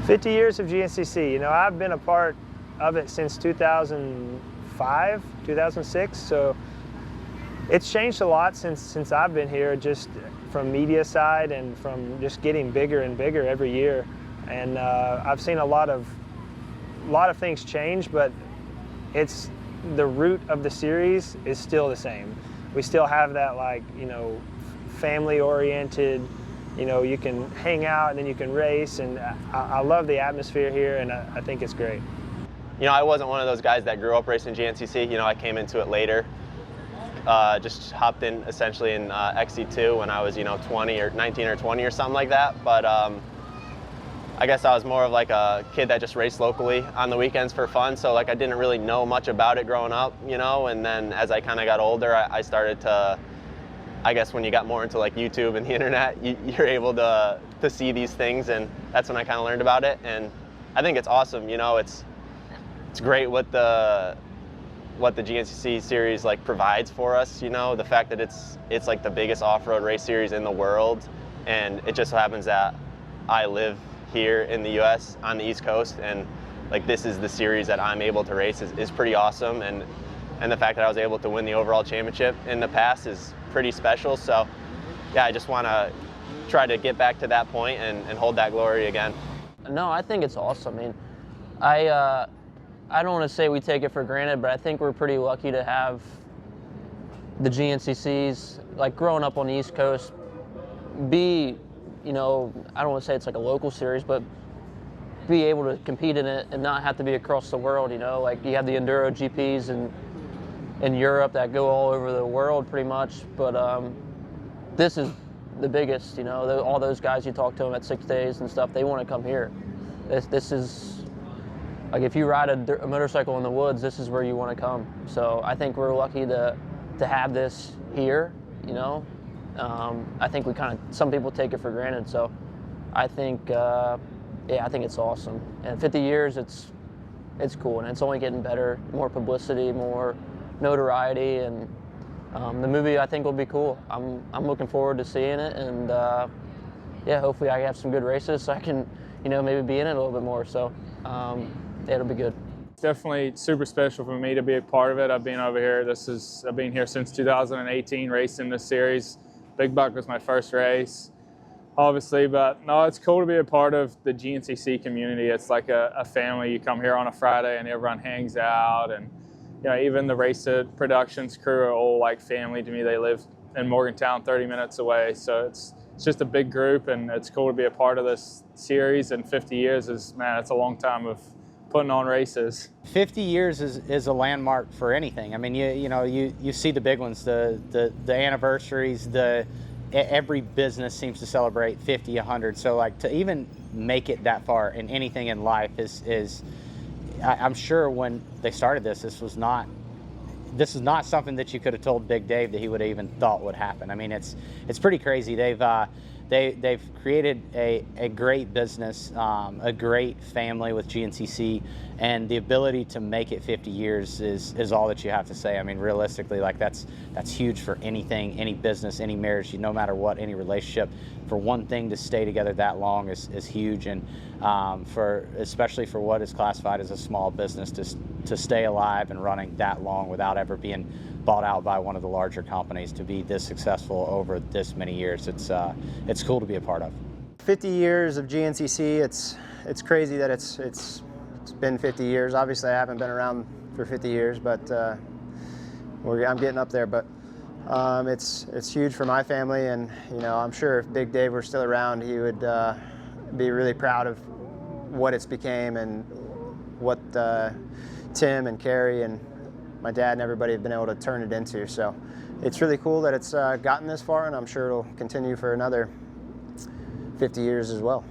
50 years of GNCC. You know, I've been a part of it since 2005, 2006. So it's changed a lot since I've been here, just from media side and from just getting bigger and bigger every year. And I've seen a lot of things change, but it's the root of the series is still the same. We still have that, like, you know, family oriented, you know, you can hang out and then you can race, and I love the atmosphere here, and I think it's great. You know, I wasn't one of those guys that grew up racing GNCC. You know, I came into it later. Just hopped in essentially in XC2 when I was, you know, 20 or 19 or 20 or something like that. But I guess I was more of like a kid that just raced locally on the weekends for fun. So like I didn't really know much about it growing up, you know. And then as I kind of got older, I started to, I guess when you got more into like YouTube and the internet, you're able to see these things, and that's when I kind of learned about it. And I think it's awesome. You know, it's great what the GNCC series like provides for us. You know, the fact that it's like the biggest off-road race series in the world, and it just so happens that I live here in the U.S. on the East Coast, and like this is the series that I'm able to race is pretty awesome. And the fact that I was able to win the overall championship in the past is pretty special. So yeah, I just want to try to get back to that point and hold that glory again. No, I think it's awesome. I mean, I don't want to say we take it for granted, but I think we're pretty lucky to have the GNCCs, like growing up on the East Coast, be, you know, I don't want to say it's like a local series, but be able to compete in it and not have to be across the world, you know. Like you have the Enduro GPs in Europe that go all over the world pretty much, but this is the biggest, you know. All those guys you talk to them at 6 days and stuff, they want to come here. This is, like if you ride a motorcycle in the woods, this is where you want to come. So I think we're lucky to have this here, you know. I think some people take it for granted. So I think, yeah, I think it's awesome. And 50 years, it's cool, and it's only getting better. More publicity, more notoriety, and the movie I think will be cool. I'm looking forward to seeing it, and yeah, hopefully I have some good races so I can, you know, maybe be in it a little bit more. So yeah, it'll be good. It's definitely super special for me to be a part of it. I've been over here. I've been here since 2018 racing this series. Big Buck was my first race, obviously, but no, it's cool to be a part of the GNCC community. It's like a family. You come here on a Friday and everyone hangs out, and you know, even the race productions crew are all like family to me. They live in Morgantown, 30 minutes away, so it's just a big group, and it's cool to be a part of this series. And 50 years is, man, it's a long time of putting on races. 50 years is a landmark for anything. I mean, you see the big ones, the anniversaries, every business seems to celebrate 50, 100. So like to even make it that far in anything in life is I'm sure when they started this is not something that you could have told Big Dave that he would have even thought would happen. I mean, it's pretty crazy. They've created a great business, a great family with GNCC, and the ability to make it 50 years is all that you have to say. I mean, realistically, like that's huge for anything, any business, any marriage, no matter what, any relationship. For one thing to stay together that long is huge, and especially for what is classified as a small business to stay alive and running that long without ever being bought out by one of the larger companies, to be this successful over this many years, it's cool to be a part of. 50 years of GNCC, it's crazy that it's been 50 years. Obviously, I haven't been around for 50 years, but I'm getting up there. But it's huge for my family, and you know, I'm sure if Big Dave were still around, he would be really proud of what it's became and what Tim and Carrie and my dad and everybody have been able to turn it into. So it's really cool that it's gotten this far, and I'm sure it'll continue for another 50 years as well.